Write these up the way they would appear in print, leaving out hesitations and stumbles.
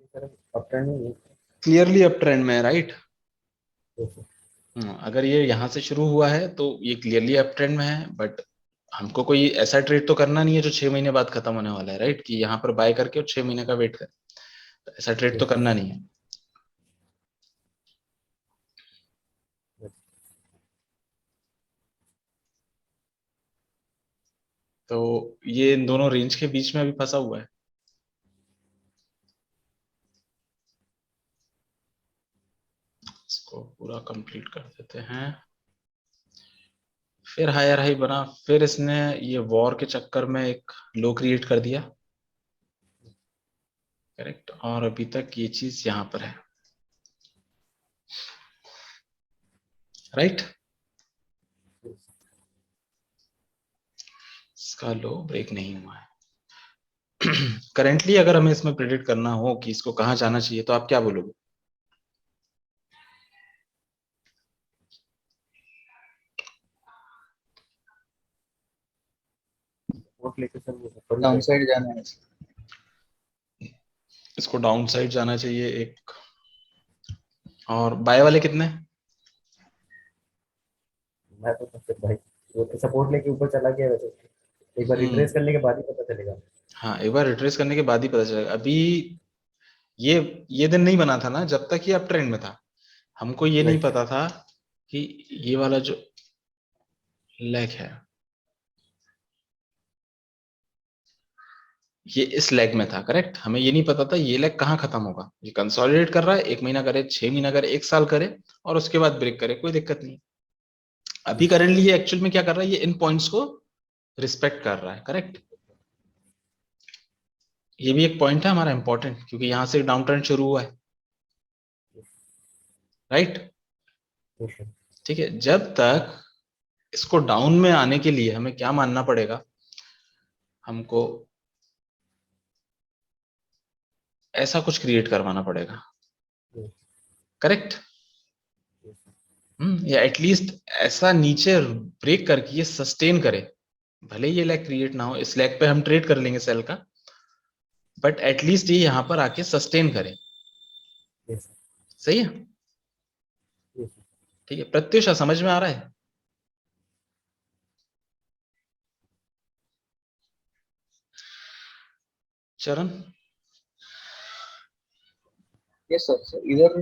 Sir up trend में नहीं clearly up trend में है, राइट। है सर। अगर ये यहाँ से शुरू हुआ है तो ये क्लियरली अप ट्रेंड में है, बट हमको कोई ऐसा ट्रेड तो करना नहीं है जो 6 महीने बाद खत्म होने वाला है, राइट, कि यहाँ पर बाय करके और 6 महीने का वेट कर, ऐसा ट्रेड तो यस करना नहीं है। यस। तो ये इन दोनों रेंज के बीच में अभी फंसा हुआ है। इसको पूरा कंप्लीट कर देते हैं। फिर हायर हाई बना, फिर इसने ये वॉर के चक्कर में एक लो क्रिएट कर दिया, करेक्ट, और अभी तक ये चीज यहाँ पर है, राइट। इसका लो ब्रेक नहीं हुआ है। करेंटली अगर हमें इसमें प्रेडिक्ट करना हो कि इसको कहाँ जाना चाहिए तो आप क्या बोलोगे? वोट लेके सर वो ऊपर ही डाउन जाएगा। साइड जाना है। इसको डाउन साइड जाना चाहिए एक, और बाय वाले कितने? मैं तो फिर भाई वो तो सपोर्ट लेके ऊपर चला गया वैसे। एक बार हम्म। रिट्रेस करने के बाद ही पता चलेगा। हाँ, एक बार रिट्रेस करने के बाद ही पता चलेगा। अभी ये ये दिन नहीं बना था ना जब तक ये अप ट्रेंड में था, हमको ये नहीं राइट। पता था कि ये वाला जो लेग है ये इस लेग में था, करेक्ट। हमें ये नहीं पता था ये लेग कहाँ खत्म होगा। ये कंसोलिडेट कर रहा है, 1 महीना करे, 6 महीना करे, 1 साल करे, और उसके बाद ब्रेक करे, कोई दिक्कत नहीं। अभी करेंटली ये एक्चुअल में क्या कर रहा है, ये इन पॉइंट्स को रिस्पेक्ट कर रहा है, करेक्ट। ये भी एक पॉइंट है हमारा इंपॉर्टेंट, क्योंकि यहां से डाउन ट्रेंड शुरू हुआ है, राइट। ठीक है, जब तक इसको डाउन में आने के लिए हमें क्या मानना पड़ेगा, हमको ऐसा कुछ क्रिएट करवाना पड़ेगा, करेक्ट। या एटलीस्ट ऐसा नीचे ब्रेक करके ये सस्टेन करे, भले ये लेग क्रिएट ना हो, इस लेग पे हम ट्रेड कर लेंगे सेल का, बट एटलीस्ट ये यहां पर आके सस्टेन करे। सही है, ठीक है। प्रत्युषा समझ में आ रहा है? चरण? Yes sir. सर इधर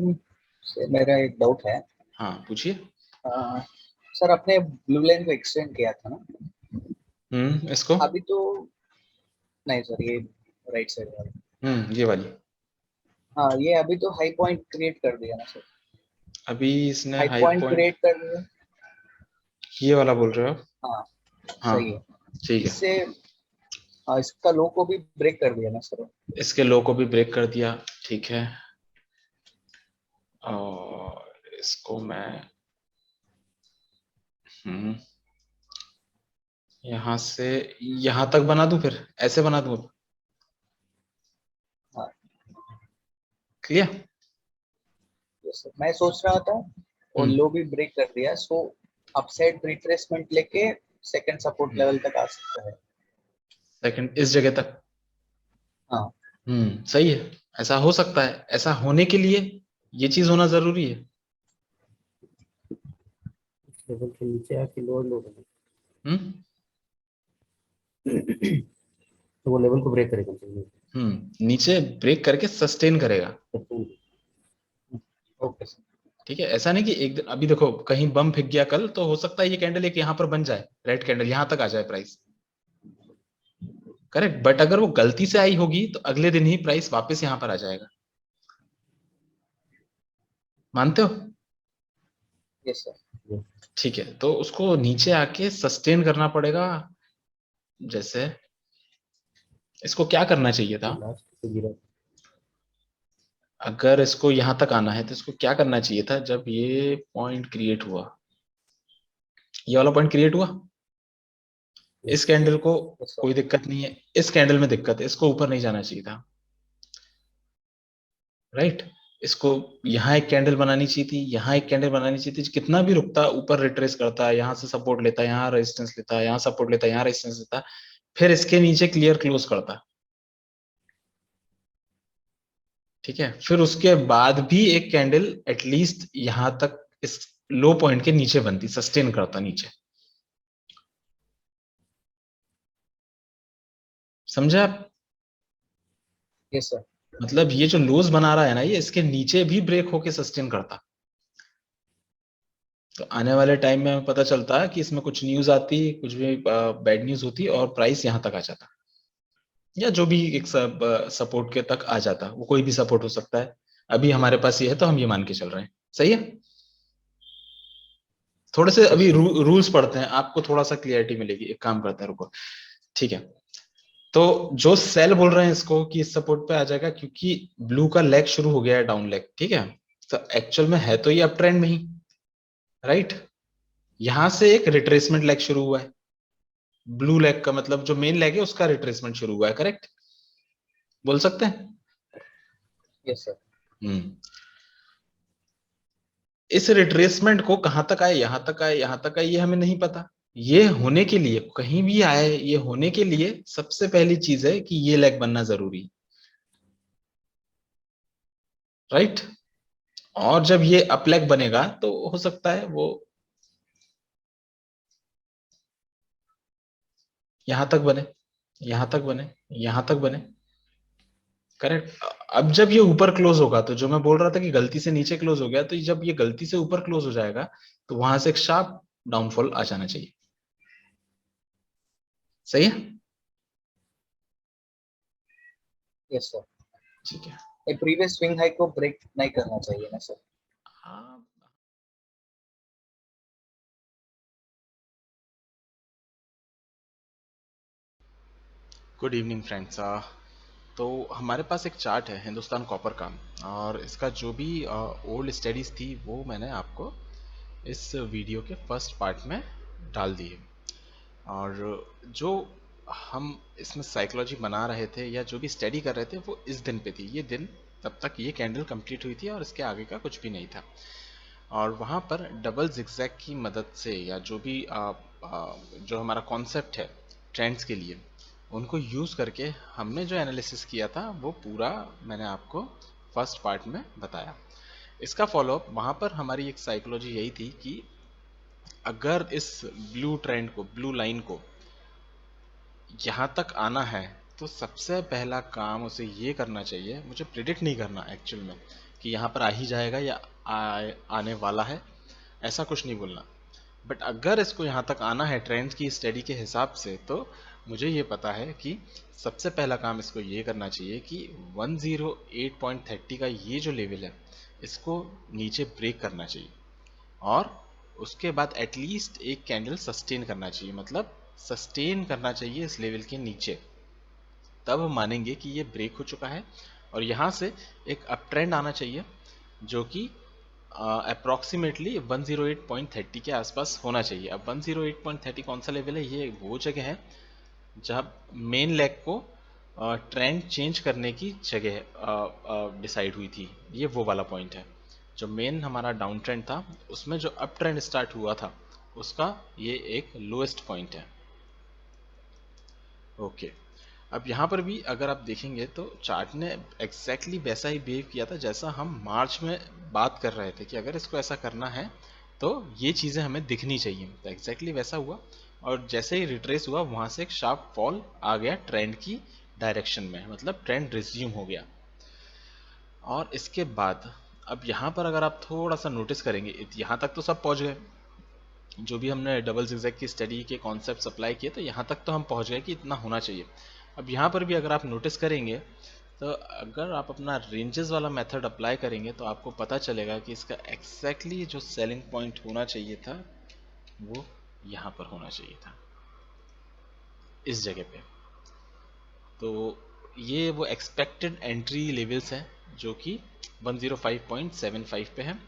से मेरा एक डाउट है। हाँ, पूछिए। सर आपने ब्लू लाइन को एक्सटेंड किया था ना? इसको? अभी तो नहीं सर, ये राइट साइड वाला। ये वाली? हाँ, ये अभी तो हाई पॉइंट क्रिएट कर दिया ना सर? अभी इसने high high point point, create कर दिया। ये वाला बोल रहे हो? हाँ हाँ, सही है। ठीक है। इससे इसका लो को भी ब्रेक कर दिया ना सर? इसके लो को भी ब्रेक कर दिया, ठीक है। और इसको मैं यहां से यहां तक बना दूं, फिर ऐसे बना दूं? हाँ क्लियर? यस सर, मैं सोच रहा था और लो भी ब्रेक कर दिया, सो अपसाइड रिट्रेसमेंट लेके सेकंड सपोर्ट लेवल तक आ सकता है। सेकंड इस जगह तक? हाँ सही है, ऐसा हो सकता है। ऐसा होने के लिए ये चीज होना जरूरी है। लेवल के नीचे आके लोअर लो बने हम्म तो वो लेवल को ब्रेक करेगा चाहिए। नीचे ब्रेक करके सस्टेन करेगा। Okay sir. ठीक है, ऐसा नहीं कि एक दिन, अभी देखो कहीं बम फेंक गया कल, तो हो सकता है ये कैंडल एक यहां पर बन जाए, रेड कैंडल यहां तक आ जाए प्राइस, करेक्ट। बट अगर वो गलती से आई होगी तो अगले दिन ही प्राइस वापस यहां पर आ जाएगा। मानते हो? Yes sir. ठीक है, तो उसको नीचे आके सस्टेन करना पड़ेगा। जैसे इसको क्या करना चाहिए था, लास्ट से गिरा। अगर इसको यहां तक आना है तो इसको क्या करना चाहिए था, जब ये पॉइंट क्रिएट हुआ, ये वाला पॉइंट क्रिएट हुआ, इस कैंडल को यस सर। कोई दिक्कत नहीं है, इस कैंडल में दिक्कत है, इसको ऊपर नहीं जाना चाहिए था, राइट। इसको यहाँ एक कैंडल बनानी चाहिए थी, यहाँ एक कैंडल बनानी चाहिए थी, कितना भी रुकता ऊपर रिट्रेस करता, यहाँ से सपोर्ट लेता, यहाँ रेजिस्टेंस लेता, यहाँ सपोर्ट लेता, यहाँ रेजिस्टेंस लेता, फिर इसके नीचे क्लियर क्लोज करता। ठीक है, फिर उसके बाद भी एक कैंडल एटलीस्ट यहां तक इस लो पॉइंट के नीचे बनती, सस्टेन करता नीचे। समझे आप? Yes sir. मतलब ये जो लोज बना रहा है ना, ये इसके नीचे भी ब्रेक होके सस्टेन करता। तो आने वाले टाइम में हमें पता चलता है कि इसमें कुछ न्यूज आती, कुछ भी बैड न्यूज होती और प्राइस यहां तक आ जाता, या जो भी एक सपोर्ट के तक आ जाता। वो कोई भी सपोर्ट हो सकता है। अभी हमारे पास ये है तो हम ये मान के चल रहे हैं। सही है। थोड़े से अभी रूल्स पढ़ते हैं, आपको थोड़ा सा क्लियरिटी मिलेगी। एक काम करते हैं, रुको। ठीक है, तो जो सेल बोल रहे हैं इसको कि इस सपोर्ट पे आ जाएगा, क्योंकि ब्लू का लेग शुरू हो गया है, डाउन लेग। ठीक है, तो एक्चुअल में है तो ये अप ट्रेंड में ही, राइट। यहां से एक रिट्रेसमेंट लेग शुरू हुआ है। ब्लू लेग का मतलब जो मेन लेग है उसका रिट्रेसमेंट शुरू हुआ है, करेक्ट बोल सकते हैं। Yes sir. इस रिट्रेसमेंट को कहां तक आए, यहां तक आए, यहां तक आए, ये हमें नहीं पता। ये होने के लिए, कहीं भी आए, ये होने के लिए सबसे पहली चीज है कि ये लेग बनना जरूरी है, राइट। और जब ये अप लेग बनेगा तो हो सकता है वो यहां तक बने, यहां तक बने, यहां तक बने, करेक्ट। अब जब ये ऊपर क्लोज होगा, तो जो मैं बोल रहा था कि गलती से नीचे क्लोज हो गया, तो जब ये गलती से ऊपर क्लोज हो जाएगा तो वहां से एक शार्प डाउनफॉल आ जाना चाहिए। सही है। Yes sir. ठीक है। ये प्रीवियस स्विंग हाई को ब्रेक नहीं करना चाहिए ना सर? हाँ, गुड इवनिंग फ्रेंड्स। तो हमारे पास एक चार्ट है हिंदुस्तान कॉपर का, और इसका जो भी ओल्ड स्टडीज थी वो मैंने आपको इस वीडियो के फर्स्ट पार्ट में डाल दी है। और जो हम इसमें साइकोलॉजी बना रहे थे या जो भी स्टडी कर रहे थे वो इस दिन पे थी। ये दिन तब तक ये कैंडल कंप्लीट हुई थी और इसके आगे का कुछ भी नहीं था। और वहाँ पर डबल जिगजैग की मदद से, या जो भी जो हमारा कॉन्सेप्ट है ट्रेंड्स के लिए, उनको यूज़ करके हमने जो एनालिसिस किया था वो पूरा मैंने आपको फर्स्ट पार्ट में बताया। इसका फॉलोअप वहाँ पर हमारी एक साइकोलॉजी यही थी कि अगर इस ब्लू ट्रेंड को, ब्लू लाइन को यहाँ तक आना है तो सबसे पहला काम उसे ये करना चाहिए, मुझे प्रिडिक्ट नहीं करना एक्चुअल में कि यहाँ पर आ ही जाएगा या आने वाला है, ऐसा कुछ नहीं बोलना। बट अगर इसको यहाँ तक आना है ट्रेंड की स्टडी के हिसाब से, तो मुझे ये पता है कि सबसे पहला काम इसको ये करना चाहिए कि 108.30 का ये जो लेवल है इसको नीचे ब्रेक करना चाहिए, और उसके बाद एटलीस्ट एक कैंडल सस्टेन करना चाहिए, मतलब सस्टेन करना चाहिए इस लेवल के नीचे। तब हम मानेंगे कि ये ब्रेक हो चुका है और यहाँ से एक अप ट्रेंड आना चाहिए जो कि अप्रॉक्सीमेटली 108.30 के आसपास होना चाहिए। अब 108.30 कौन सा लेवल है? ये वो जगह है जहाँ मेन लेग को ट्रेंड चेंज करने की जगह डिसाइड हुई थी। ये वो वाला पॉइंट है जो मेन हमारा डाउन ट्रेंड था, उसमें जो अप ट्रेंड स्टार्ट हुआ था उसका ये एक लोएस्ट पॉइंट है। ओके, अब यहाँ पर भी अगर आप देखेंगे तो चार्ट ने एग्जैक्टली वैसा ही बिहेव किया था जैसा हम मार्च में बात कर रहे थे कि अगर इसको ऐसा करना है तो ये चीज़ें हमें दिखनी चाहिए। तो एग्जैक्टली वैसा हुआ, और जैसे ही रिट्रेस हुआ वहाँ से एक शार्प फॉल आ गया ट्रेंड की डायरेक्शन में, मतलब ट्रेंड रिज्यूम हो गया। और इसके बाद अब यहाँ पर अगर आप थोड़ा सा नोटिस करेंगे, यहाँ तक तो सब पहुँच गए, जो भी हमने डबल जिगजैग की स्टडी के कॉन्सेप्ट अप्लाई किए तो यहाँ तक तो हम पहुँच गए कि इतना होना चाहिए। अब यहाँ पर भी अगर आप नोटिस करेंगे तो अगर आप अपना रेंजेस वाला मेथड अप्लाई करेंगे तो आपको पता चलेगा कि इसका एग्जैक्टली जो सेलिंग पॉइंट होना चाहिए था वो यहाँ पर होना चाहिए था, इस जगह पे। तो ये वो एक्सपेक्टेड एंट्री लेवल्स हैं जो कि 105.75 पे है,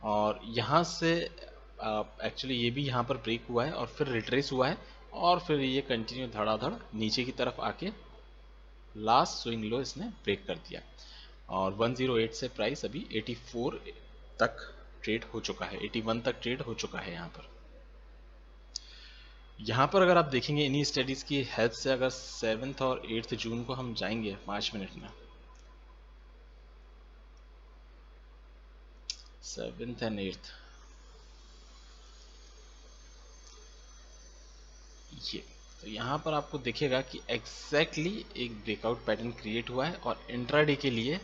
और यहाँ से एक्चुअली ये भी यहाँ पर ब्रेक हुआ है और फिर रिट्रेस हुआ है, और फिर ये कंटिन्यू धड़ाधड़ नीचे की तरफ आके लास्ट स्विंग लो इसने ब्रेक कर दिया, और 108 से प्राइस अभी 84 तक ट्रेड हो चुका है, 81 तक ट्रेड हो चुका है। यहाँ पर अगर आप देखेंगे इन्हीं स्टडीज़ की हेल्प से, अगर 7 और 8 जून को हम जाएंगे 5 मिनट में, 7th एंड 8th, ये तो यहाँ पर आपको दिखेगा कि एग्जैक्टली एक ब्रेकआउट पैटर्न क्रिएट हुआ है और इंट्राडे के लिए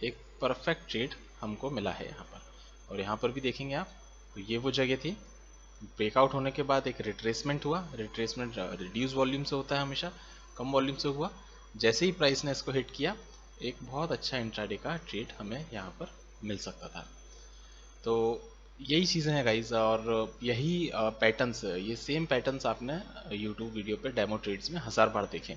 एक परफेक्ट ट्रेड हमको मिला है यहाँ पर। और यहाँ पर भी देखेंगे आप, तो ये वो जगह थी, ब्रेकआउट होने के बाद एक रिट्रेसमेंट हुआ। रिट्रेसमेंट रिड्यूस वॉल्यूम से होता है, हमेशा कम वॉल्यूम से हुआ। जैसे ही प्राइस ने इसको हिट किया, एक बहुत अच्छा इंट्राडे का ट्रेड हमें यहाँ पर मिल सकता था। तो यही चीज़ें हैं गाइज, और यही पैटर्न्स, ये सेम पैटर्न्स आपने यूट्यूब वीडियो पे डेमो ट्रेड्स में 1000 बार देखें।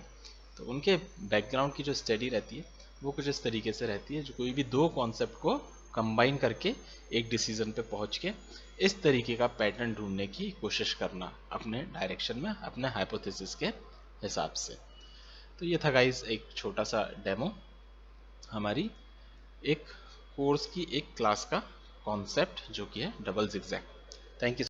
तो उनके बैकग्राउंड की जो स्टडी रहती है वो कुछ इस तरीके से रहती है, जो कोई भी दो कॉन्सेप्ट को कंबाइन करके एक डिसीजन पे पहुंच के इस तरीके का पैटर्न ढूंढने की कोशिश करना अपने डायरेक्शन में, अपने हाइपोथेसिस के हिसाब से। तो ये था गाइज एक छोटा सा डेमो, हमारी एक कोर्स की एक क्लास का कॉन्सेप्ट जो कि है डबल जिगजैग। Thank you.